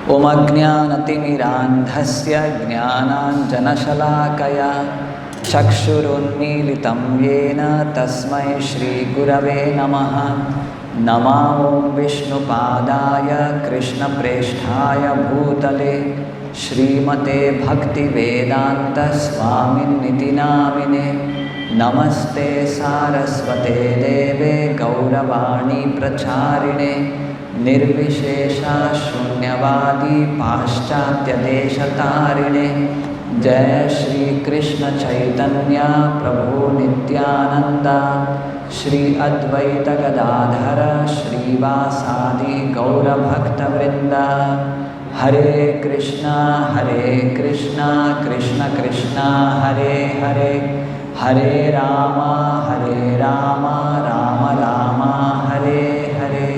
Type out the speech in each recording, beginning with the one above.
Om Ajnanatimirandhasya Jnananjanashalakaya Chakshurunmilitam Yena Tasmai Shri Gurave Namaha. Nama Om Vishnupadaya Krishna Presthaya Bhutale Srimate Bhakti Vedanta Swamin Niti Namine. Namaste Saraswate Deve Gauravani Pracharine Nirvishesha Shunyavadi Paschatya Deshatarine. Jai Shri Krishna Chaitanya Prabhu Nityananda Shri Advaita Gadadhara Shri Vasadi Gaura Bhakta Vrinda. Hare Krishna Krishna Krishna Hare Hare, Hare Rama Rama Rama Hare Hare.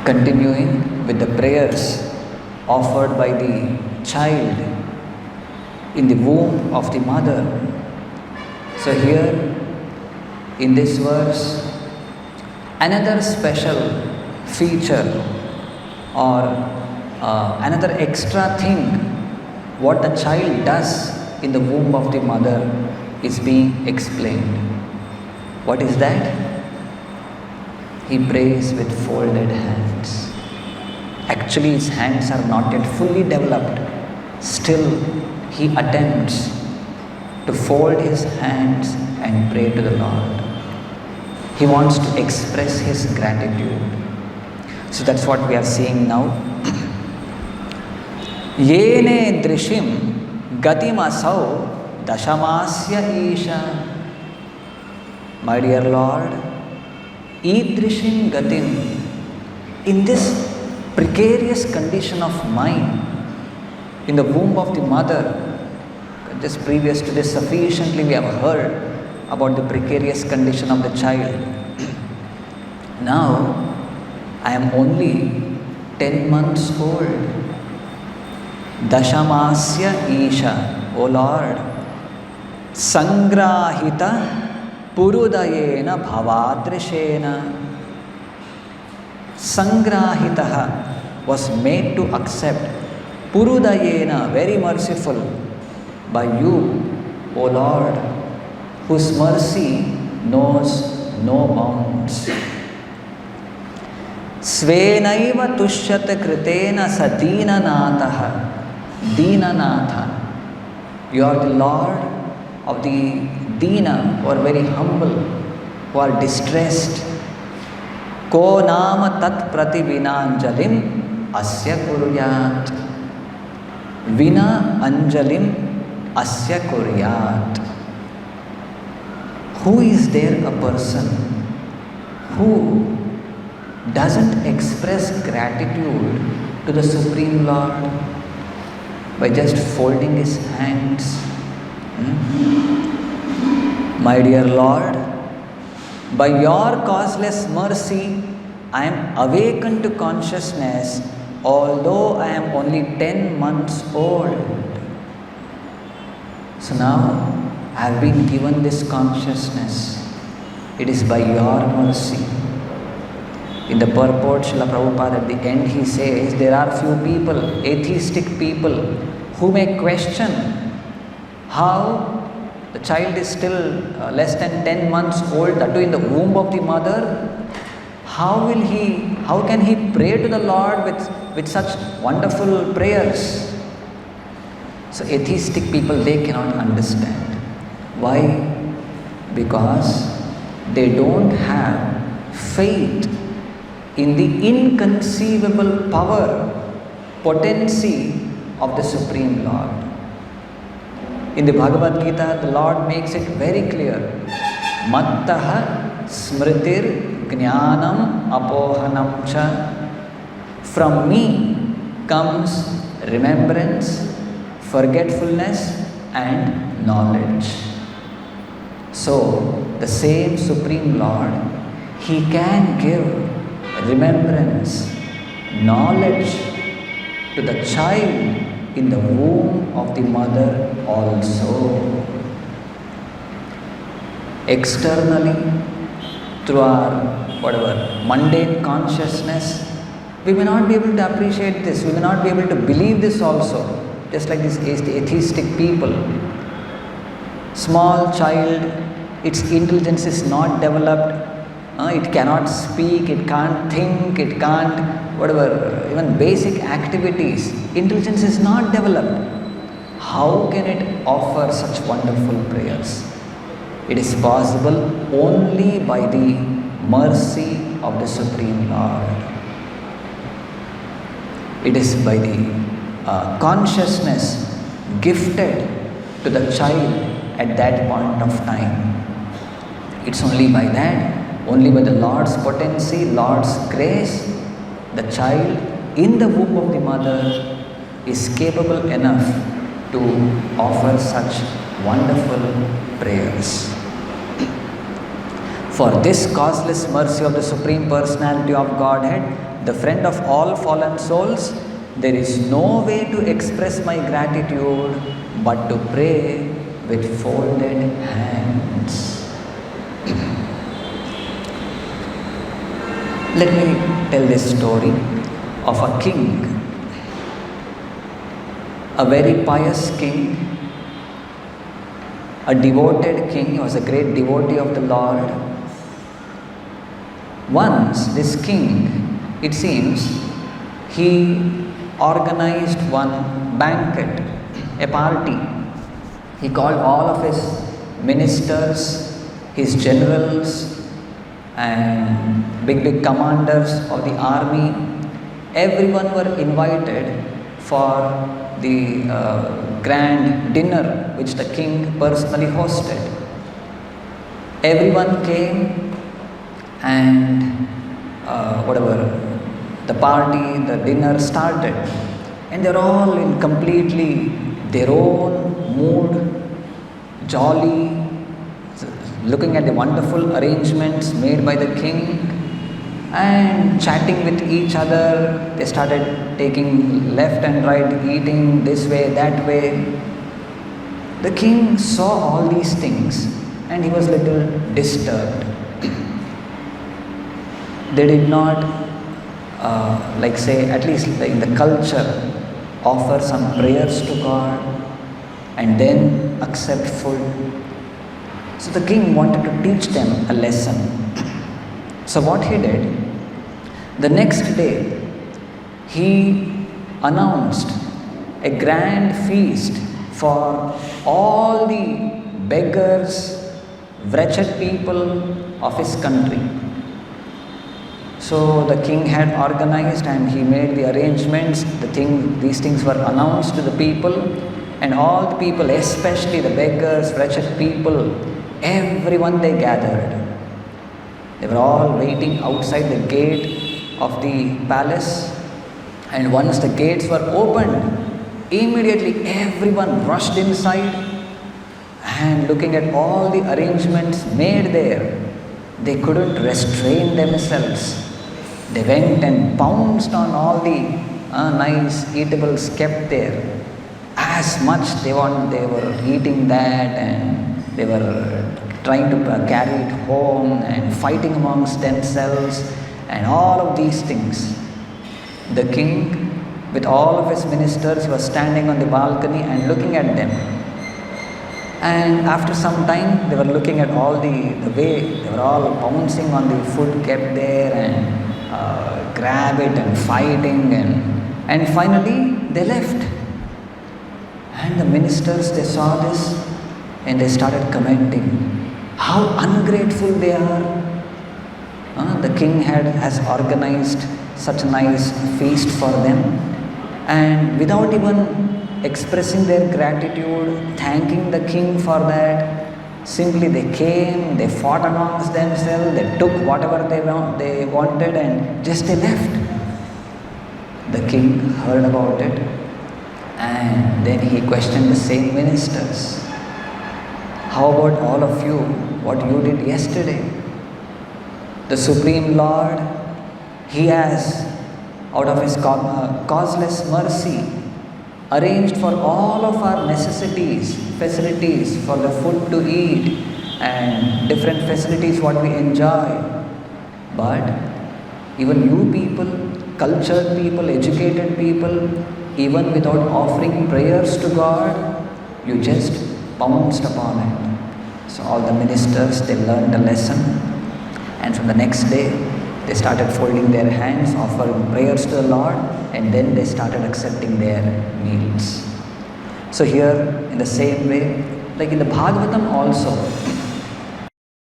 Continuing with the prayers offered by the child in the womb of the mother. So here in this verse, another special feature or another extra thing what the child does in the womb of the mother is being explained. What is that? He prays with folded hands. Actually, his hands are not yet fully developed. Still, he attempts to fold his hands and pray to the Lord. He wants to express his gratitude. So that's what we are seeing now. Yene drishim gatimasau dashamasya isha. My dear Lord, idrishim gatim, in this precarious condition of mind, in the womb of the mother, just previous to this sufficiently we have heard about the precarious condition of the child. Now, I am only 10 months old. Dashamasya Isha, O Lord, Sangrahita Purudayena Bhavadrishena. Sangrahitaha was made to accept, Purudayena, very merciful, by you, O Lord, whose mercy knows no bounds. Svenaiva tushyata kritena sadina nataha. Dinanatha, you are the Lord of the Dina, who are very humble, who are distressed. Ko nama tat prati vinanjalim asya kuryat. Vina anjalim asya kuryat. Who is there a person who doesn't express gratitude to the Supreme Lord by just folding his hands? My dear Lord, by your causeless mercy, I am awakened to consciousness, although I am only 10 months old. So now I have been given this consciousness. It is by your mercy. In the purport, Srila Prabhupada at the end he says, there are few people, atheistic people, who may question how the child is still less than 10 months old, that too in the womb of the mother. How can he pray to the Lord with such wonderful prayers? So atheistic people, they cannot understand. Why? Because they don't have faith in the inconceivable power, potency of the Supreme Lord. In the Bhagavad Gita, the Lord makes it very clear. Mattaha smritir jnanam apohanam cha. From me comes remembrance, forgetfulness and knowledge. So, the same Supreme Lord, He can give remembrance, knowledge to the child in the womb of the mother also. Externally, through our mundane consciousness, We may not be able to appreciate this, we may not be able to believe this also, just like these atheistic people. Small child, its intelligence is not developed, it cannot speak, it can't think, it can't, whatever, even basic activities, intelligence is not developed. How can it offer such wonderful prayers? It is possible only by the mercy of the Supreme Lord. It is by the consciousness gifted to the child at that point of time. It's only by that, only by the Lord's potency, Lord's grace, the child in the womb of the mother is capable enough to offer such wonderful prayers. For this causeless mercy of the Supreme Personality of Godhead, the friend of all fallen souls, there is no way to express my gratitude but to pray with folded hands. Let me tell this story of a king, a very pious king, a devoted king. He was a great devotee of the Lord. Once this king, it seems, he organized one banquet, a party. He called all of his ministers, his generals, and big commanders of the army. Everyone were invited for the grand dinner which the king personally hosted. Everyone came, and the party, the dinner started, and they're all in completely their own mood, jolly, looking at the wonderful arrangements made by the king and chatting with each other. They started taking left and right, eating this way, that way. The king saw all these things and he was a little disturbed. They did not, at least in the culture, offer some prayers to God and then accept food. So the king wanted to teach them a lesson. So what he did, the next day, he announced a grand feast for all the beggars, wretched people of his country. So the king had organized and he made the arrangements. These things were announced to the people, and all the people, especially the beggars, wretched people, everyone they gathered. They were all waiting outside the gate of the palace, and once the gates were opened, immediately everyone rushed inside, and looking at all the arrangements made there, they couldn't restrain themselves. They went and pounced on all the nice eatables kept there. As much they were eating that, and they were trying to carry it home and fighting amongst themselves and all of these things. The king, with all of his ministers, was standing on the balcony and looking at them. And after some time, they were looking at all the way they were all pouncing on the food kept there and grab it and fighting, and finally they left. And the ministers, they saw this and they started commenting how ungrateful they are. The king has organized such a nice feast for them, and without even expressing their gratitude, thanking the king for that, simply they came, they fought amongst themselves, they took whatever they wanted, and just they left. The king heard about it, and then he questioned the same ministers. How about all of you, what you did yesterday? The Supreme Lord, He has, out of His causeless mercy, arranged for all of our necessities, facilities for the food to eat and different facilities what we enjoy. But even you people, cultured people, educated people, even without offering prayers to God, you just pounced upon it. So all the ministers, they learned a lesson, and from the next day, they started folding their hands, offering prayers to the Lord, and then they started accepting their meals. So here, in the same way, like in the Bhagavatam also,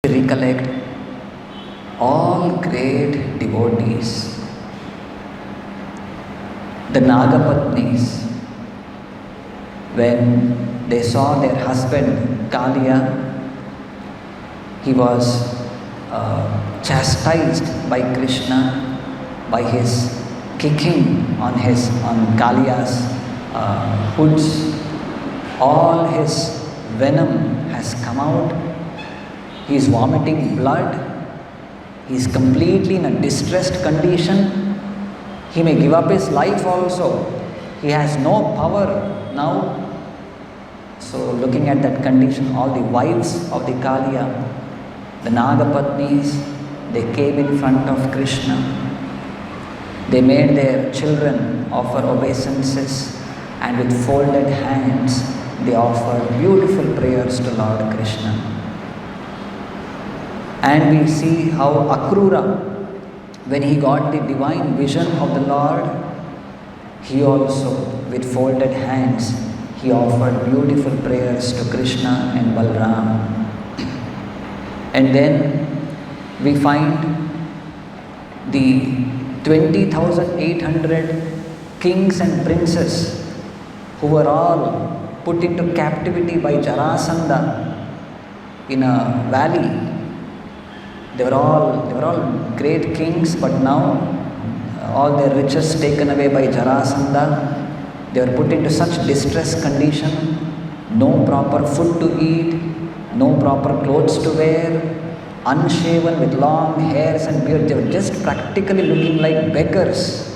we recollect all great devotees. The Nagapatnis, when they saw their husband Kaliya, he was chastised by Krishna by his kicking on Kaliya's hoods. All his venom has come out. He is vomiting blood. He is completely in a distressed condition. He may give up his life also. He has no power now. So looking at that condition, all the wives of the Kaliya, the Nagapatnis, they came in front of Krishna. They made their children offer obeisances, and with folded hands they offered beautiful prayers to Lord Krishna. And we see how Akrura, when he got the divine vision of the Lord, he also, with folded hands, he offered beautiful prayers to Krishna and Balram. And then we find the 20,800 kings and princes who were all put into captivity by Jarasandha in a valley. They were all great kings, but now all their riches taken away by Jarasandha. They were put into such distressed condition, no proper food to eat, no proper clothes to wear, unshaven with long hairs and beard. They were just practically looking like beggars.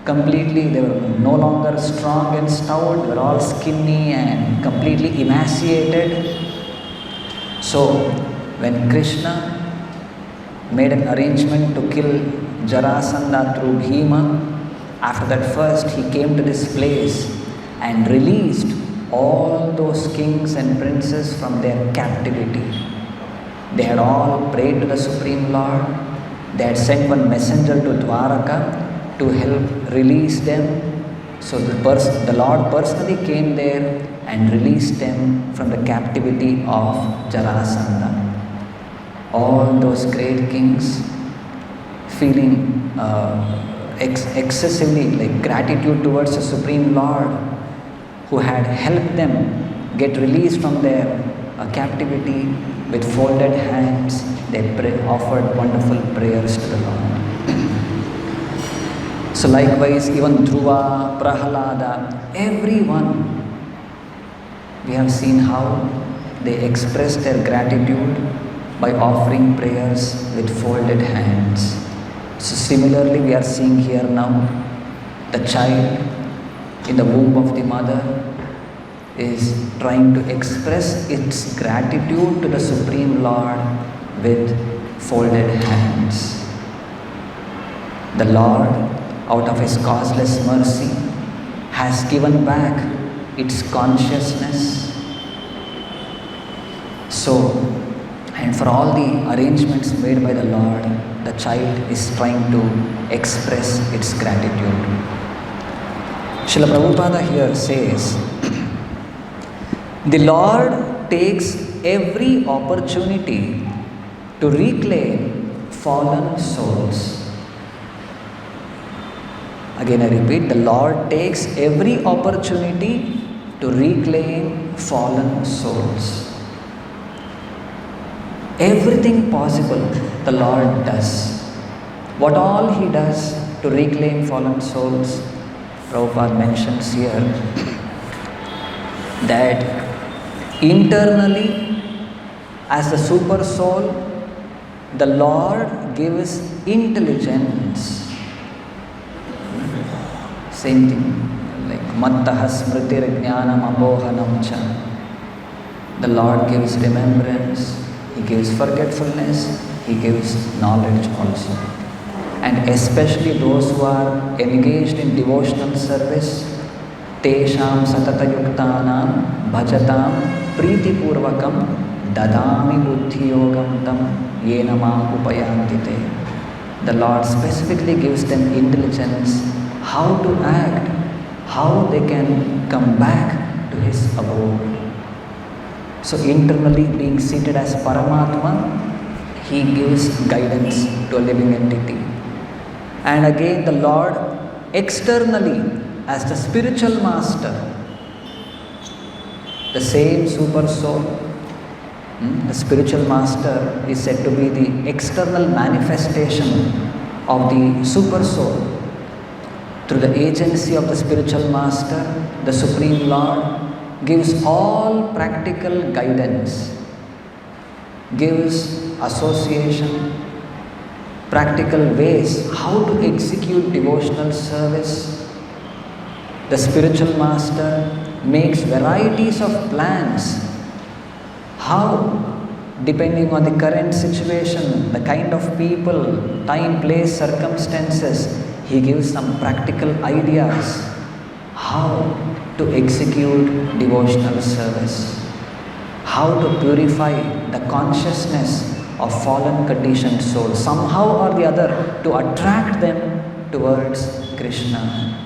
Completely, they were no longer strong and stout. They were all skinny and completely emaciated. So, when Krishna made an arrangement to kill Jarasandha through Bhima, after that first he came to this place and released all those kings and princes from their captivity. They had all prayed to the Supreme Lord. They had sent one messenger to Dwaraka to help release them. So the Lord personally came there and released them from the captivity of Jarasandha. All those great kings, feeling excessively like gratitude towards the Supreme Lord who had helped them get released from their captivity, with folded hands they offered wonderful prayers to the Lord. So likewise, even Dhruva, Prahalada, everyone, we have seen how they expressed their gratitude by offering prayers with folded hands. So similarly, we are seeing here now, the child in the womb of the mother is trying to express its gratitude to the Supreme Lord with folded hands. The Lord, out of His causeless mercy, has given back its consciousness. So, and for all the arrangements made by the Lord, the child is trying to express its gratitude. Srila Prabhupada here says, the Lord takes every opportunity to reclaim fallen souls. Again I repeat, the Lord takes every opportunity to reclaim fallen souls. Everything possible the Lord does. What all He does to reclaim fallen souls, Prabhupada mentions here that internally, as the super soul, the Lord gives intelligence. Same thing, like mattaha smritir jnanam abohanam cha. The Lord gives remembrance, He gives forgetfulness, He gives knowledge also. and especially those who are engaged in devotional service, tesham satatayuktanam bhajatam pritipurvakam dadami buddhiyogam tam yena mam upayantite. The Lord specifically gives them intelligence how to act, how they can come back to His abode. So internally being seated as Paramatma, He gives guidance to a living entity. And again the Lord externally as the spiritual master, the same super soul, the spiritual master is said to be the external manifestation of the super soul. Through the agency of the spiritual master, the Supreme Lord gives all practical guidance, gives association, practical ways how to execute devotional service. The spiritual master makes varieties of plans how, depending on the current situation, the kind of people, time, place, circumstances, he gives some practical ideas how to execute devotional service, how to purify the consciousness of fallen conditioned souls, somehow or the other to attract them towards Krishna.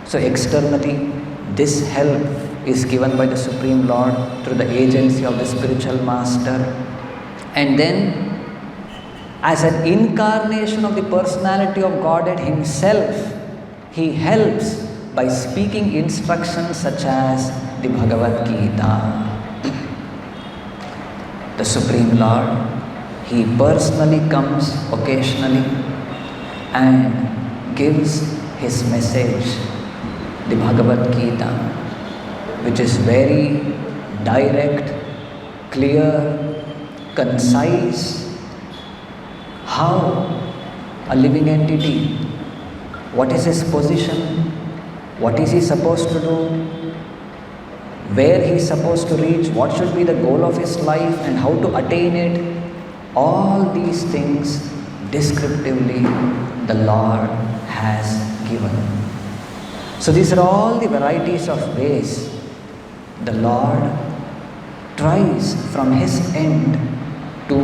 So externally, this help is given by the Supreme Lord through the agency of the spiritual master. And then, as an incarnation of the personality of Godhead Himself, He helps by speaking instructions such as the Bhagavad Gita. The Supreme Lord, He personally comes occasionally and gives His message, the Bhagavad Gita, which is very direct, clear, concise, how a living entity, what is his position, what is he supposed to do, where he is supposed to reach, what should be the goal of his life and how to attain it. All these things descriptively the Lord has given. So these are all the varieties of ways the Lord tries from His end to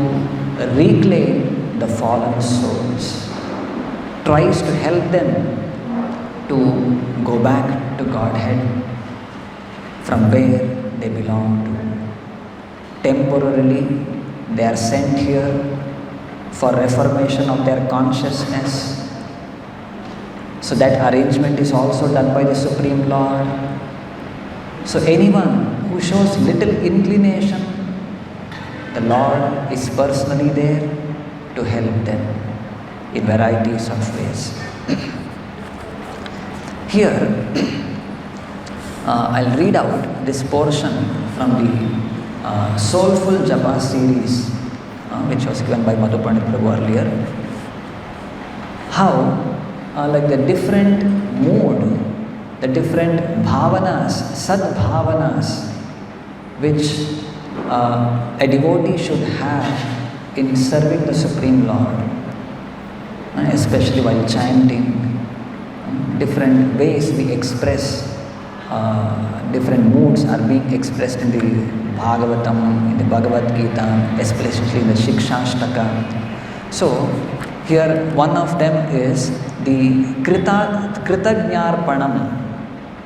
reclaim the fallen souls, tries to help them to go back to Godhead from where they belong to. Temporarily, they are sent here for reformation of their consciousness. So that arrangement is also done by the Supreme Lord. So anyone who shows little inclination, the Lord is personally there to help them in varieties of ways. Here, I'll read out this portion from the Soulful Japa series, which was given by Madhu Pandit Prabhu earlier. How, like the different mood, the different bhavanas, sad-bhavanas, which a devotee should have in serving the Supreme Lord, especially while chanting. Different ways we express, different moods are being expressed in the Bhagavatam, in the Bhagavad Gita, especially in the Shikshashtaka. So, here one of them is the Kritagnyarpanam,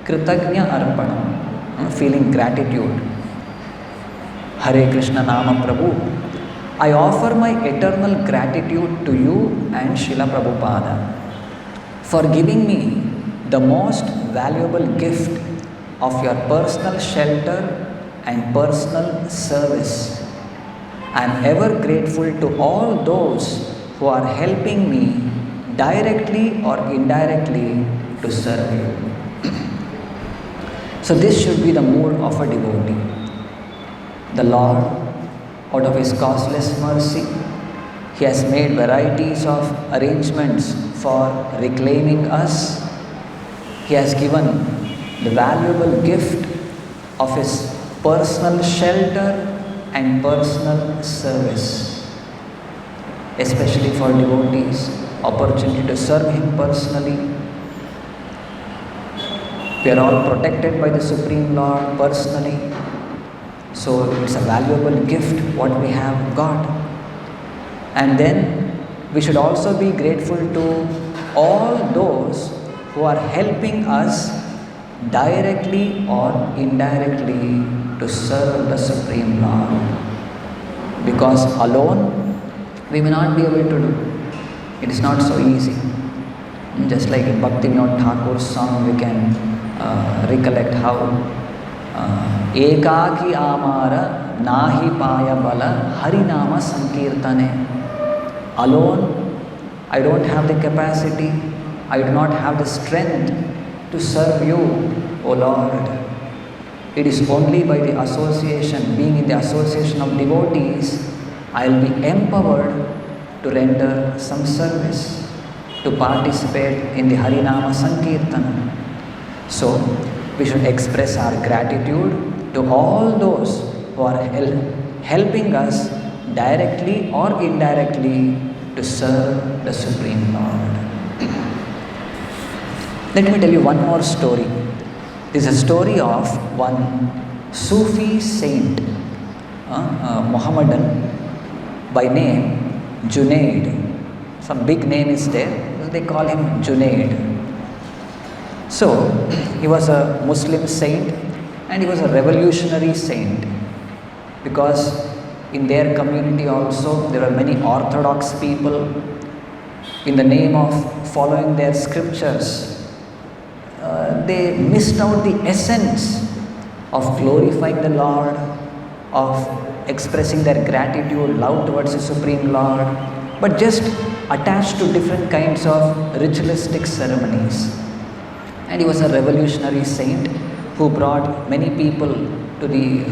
Kritagnya Arpanam, feeling gratitude. Hare Krishna Nama Prabhu, I offer my eternal gratitude to you and Srila Prabhupada for giving me the most valuable gift of your personal shelter and personal service. I am ever grateful to all those who are helping me directly or indirectly to serve you. So this should be the mood of a devotee. The Lord, out of His causeless mercy, He has made varieties of arrangements for reclaiming us. He has given the valuable gift of His personal shelter and personal service, especially for devotees opportunity to serve Him personally. We are all protected by the Supreme Lord personally. So it's a valuable gift what we have got. And then we should also be grateful to all those who are helping us directly or indirectly to serve the Supreme Lord. Because alone we may not be able to do. It is not so easy. Just like in Bhakti Vinod Thakur's song, we can recollect how Ekaki Amara Nahi Paya Bala Harinama Sankirtane. Alone, I don't have the capacity, I do not have the strength to serve you, O Lord. It is only by the association, being in the association of devotees, I will be empowered to render some service, to participate in the Harinama Sankirtana. So, we should express our gratitude to all those who are helping us directly or indirectly to serve the Supreme Lord. Let me tell you one more story. This is a story of one Sufi saint, Mohammedan, by name Junaid. Some big name is there, they call him Junaid. So, he was a Muslim saint and he was a revolutionary saint, because in their community also there were many orthodox people. In the name of following their scriptures, they missed out the essence of glorifying the Lord, of expressing their gratitude, love towards the Supreme Lord, but just attached to different kinds of ritualistic ceremonies. And he was a revolutionary saint who brought many people to the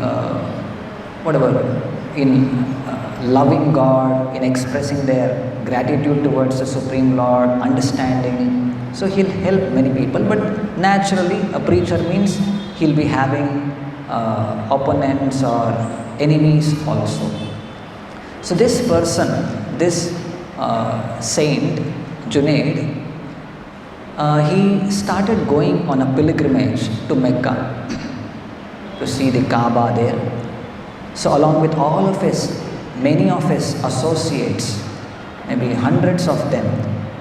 in loving God, in expressing their gratitude towards the Supreme Lord, understanding. So he'll help many people, but naturally a preacher means he'll be having opponents or enemies also. So this person, this saint Junaid, he started going on a pilgrimage to Mecca to see the Kaaba there. So along with all of many of his associates, maybe hundreds of them,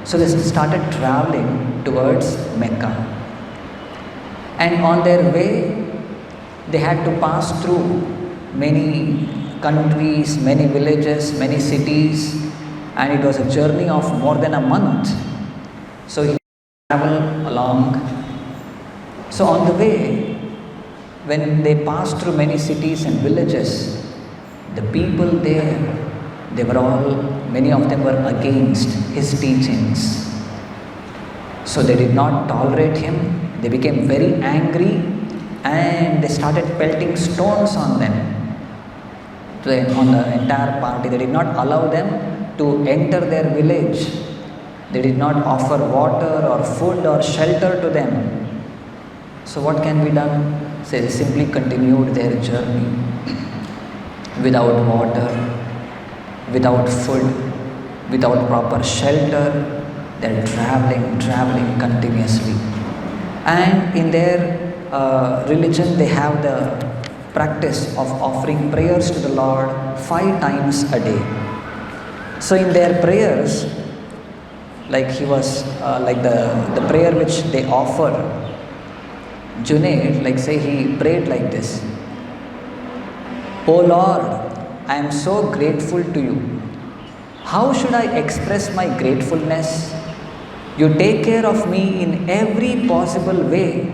so they started traveling towards Mecca. And on their way, they had to pass through many countries, many villages, many cities, and it was a journey of more than a month. So he traveled along. So on the way, when they passed through many cities and villages, the people there, many of them were against his teachings. So they did not tolerate him. They became very angry and they started pelting stones on them, on the entire party. They did not allow them to enter their village. They did not offer water or food or shelter to them. So what can be done? So they simply continued their journey without water, without food, without proper shelter. They're traveling continuously. And in their religion, they have the practice of offering prayers to the Lord 5 times a day. So in their prayers, like he was, like the prayer which they offer, Junaid, like say he prayed like this: "O Lord, I am so grateful to you. How should I express my gratefulness? You take care of me in every possible way.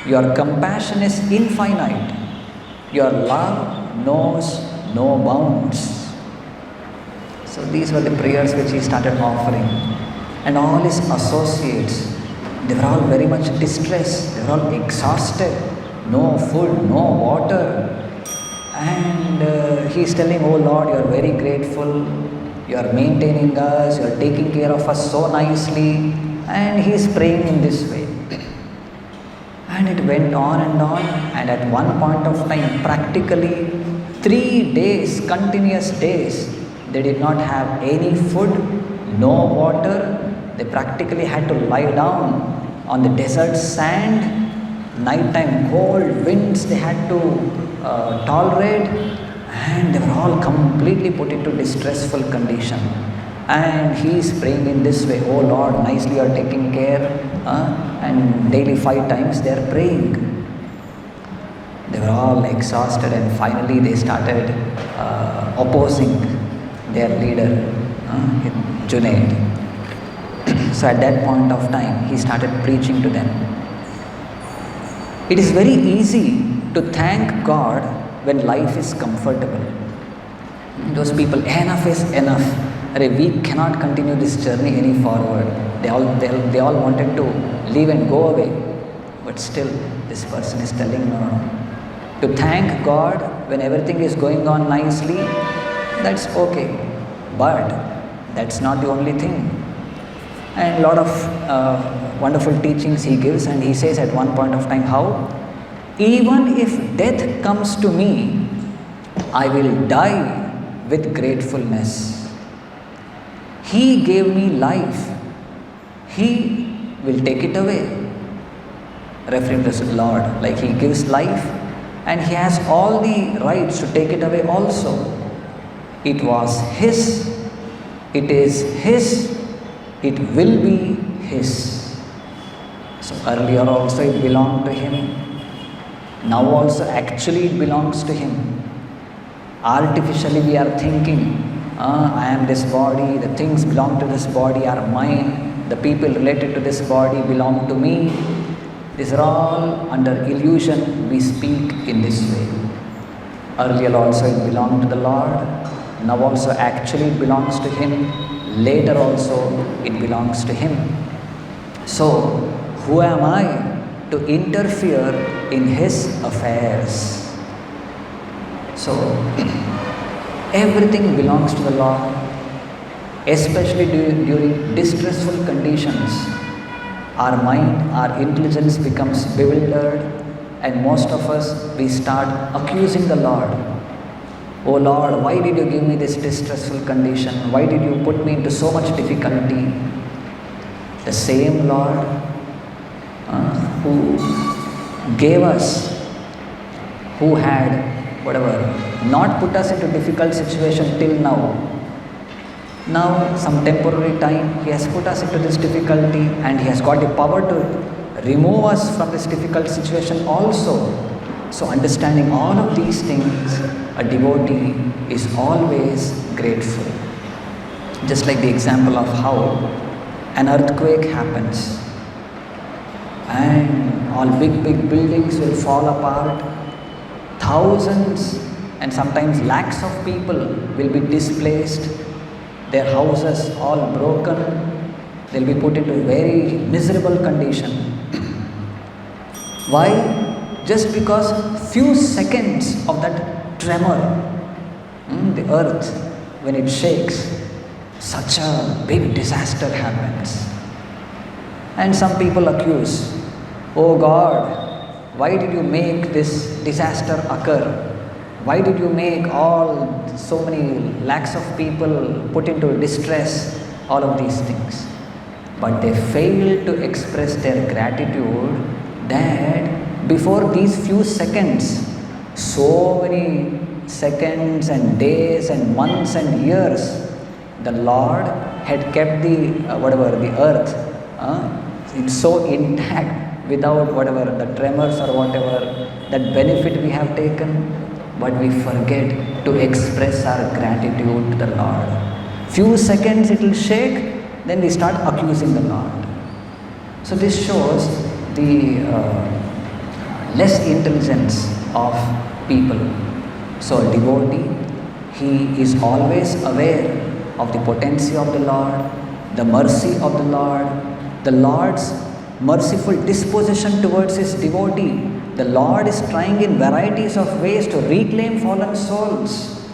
Your compassion is infinite. Your love knows no bounds." So these were the prayers which he started offering. And all his associates, they were all very much distressed. They were all exhausted. No food, no water. And he is telling, "Oh Lord, you are very grateful. You are maintaining us. You are taking care of us so nicely." And he is praying in this way. And it went on. And at one point of time, practically 3 days, continuous days, they did not have any food, no water. They practically had to lie down on the desert sand. Nighttime cold winds they had to tolerate, and they were all completely put into distressful condition. And he is praying in this way, "Oh Lord, nicely you are taking care," and daily 5 times they are praying. They were all exhausted, and finally they started opposing their leader, Junaid. So at that point of time, he started preaching to them. It is very easy to thank God when life is comfortable. Those people, enough is enough. We cannot continue this journey any forward. They all wanted to leave and go away. But still, this person is telling no. To thank God when everything is going on nicely, that's okay. But that's not the only thing. And a lot of wonderful teachings he gives, and he says at one point of time how, even if death comes to me, I will die with gratefulness. He gave me life. He will take it away. Referring to the Lord, like he gives life and he has all the rights to take it away also. It was his, it is his, it will be his. So earlier also it belonged to him. Now also actually it belongs to him. Artificially we are thinking, I am this body, the things belong to this body are mine, the people related to this body belong to me. These are all under illusion we speak in this way. Earlier also it belonged to the Lord, now also actually it belongs to him, later also it belongs to him. So who am I to interfere in his affairs? So everything belongs to the Lord, especially during distressful conditions. Our mind, our intelligence becomes bewildered, and most of us, we start accusing the Lord. Oh Lord, why did you give me this distressful condition? Why did you put me into so much difficulty? The same Lord who gave us, who had not put us into difficult situation till now. Now, some temporary time, he has put us into this difficulty and he has got the power to remove us from this difficult situation also. So understanding all of these things, a devotee is always grateful. Just like the example of how an earthquake happens and all big buildings will fall apart. Thousands and sometimes lakhs of people will be displaced, their houses all broken, they'll be put into a very miserable condition. Why? Just because few seconds of that tremor, the earth, when it shakes, such a big disaster happens. And some people accuse, oh God, why did you make this disaster occur? Why did you make so many lakhs of people put into distress? All of these things. But they fail to express their gratitude that before these few seconds, so many seconds and days and months and years, the Lord had kept the earth, it's so intact, without the tremors or whatever, that benefit we have taken, but we forget to express our gratitude to the Lord. Few seconds it will shake, then we start accusing the Lord. So this shows the less intelligence of people. So a devotee, he is always aware of the potency of the Lord, the mercy of the Lord's merciful disposition towards his devotee. The Lord is trying in varieties of ways to reclaim fallen souls.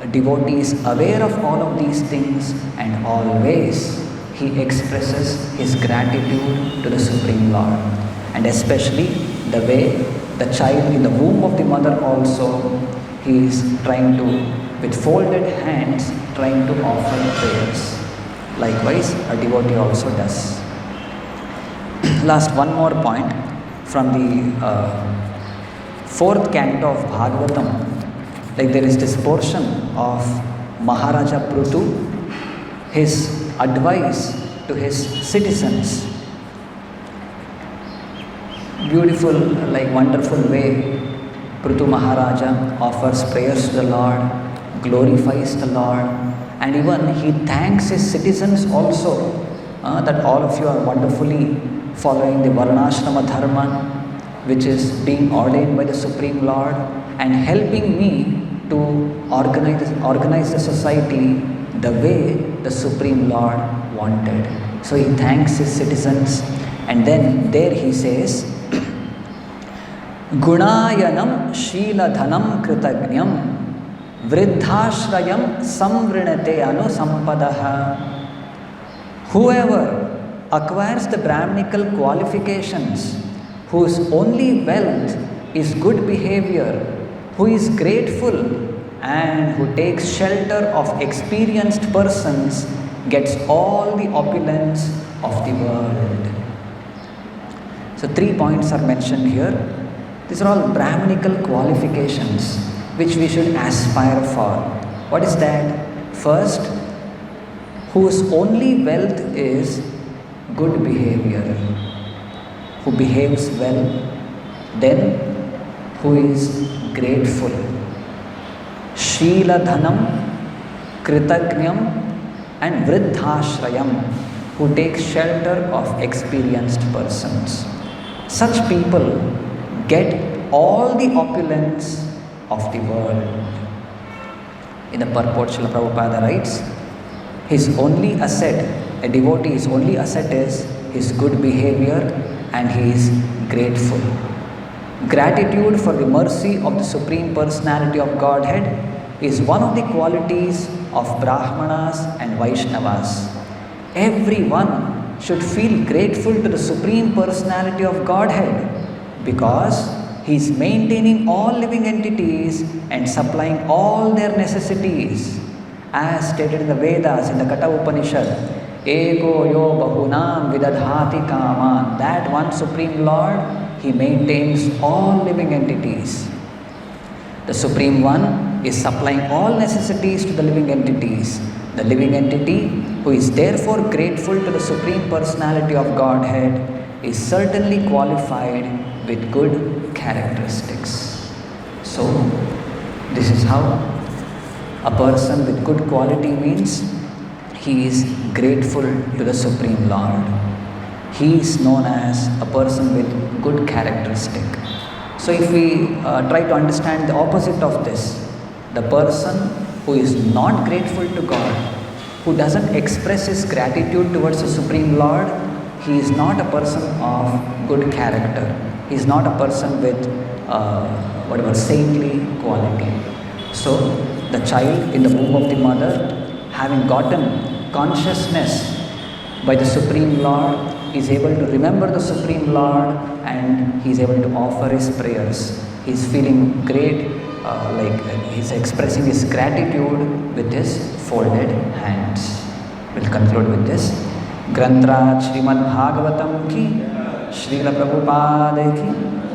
A devotee is aware of all of these things, and always he expresses his gratitude to the Supreme Lord. And especially the way the child in the womb of the mother also, he is trying to, with folded hands, trying to offer prayers. Likewise, a devotee also does. Last one more point from the fourth canto of Bhagavatam. Like there is this portion of Maharaja Prutu, his advice to his citizens. Beautiful, like wonderful way, Prutu Maharaja offers prayers to the Lord, glorifies the Lord, and even he thanks his citizens also that all of you are wonderfully following the Varnashrama Dharma, which is being ordained by the Supreme Lord, and helping me to organize the society the way the Supreme Lord wanted. So he thanks his citizens, and then there he says, Gunayanam Sheeladhanam Kritagnyam Vriddhashrayam Samvrinate Anusampadaha. Whoever acquires the Brahminical qualifications, whose only wealth is good behavior, who is grateful and who takes shelter of experienced persons, gets all the opulence of the world. So 3 points are mentioned here. These are all Brahminical qualifications which we should aspire for. What is that? First, whose only wealth is good behavior, who behaves well, then who is grateful. Sheela Dhanam, Kritagnyam, and Vriddhashrayam, who take shelter of experienced persons. Such people get all the opulence of the world. In the purport, Srila Prabhupada writes, his only asset, a devotee's only asset is his good behavior, and he is grateful. Gratitude for the mercy of the Supreme Personality of Godhead is one of the qualities of Brahmanas and Vaishnavas. Everyone should feel grateful to the Supreme Personality of Godhead because he is maintaining all living entities and supplying all their necessities. As stated in the Vedas, in the Katha Upanishad, Eko yo bahunam vidadhati kaman. That one Supreme Lord, he maintains all living entities. The Supreme One is supplying all necessities to the living entities. The living entity, who is therefore grateful to the Supreme Personality of Godhead, is certainly qualified with good characteristics. So, this is how a person with good quality means he is grateful to the Supreme Lord. He is known as a person with good characteristic. So if we try to understand the opposite of this, the person who is not grateful to God, who doesn't express his gratitude towards the Supreme Lord, he is not a person of good character. He is not a person with saintly quality. So the child in the womb of the mother, having gotten consciousness by the Supreme Lord, is able to remember the Supreme Lord, and he is able to offer his prayers. He is feeling great, he is expressing his gratitude with his folded hands. We'll conclude with this. Grantraj Srimad Bhagavatam ki, Srila Prabhupada ki.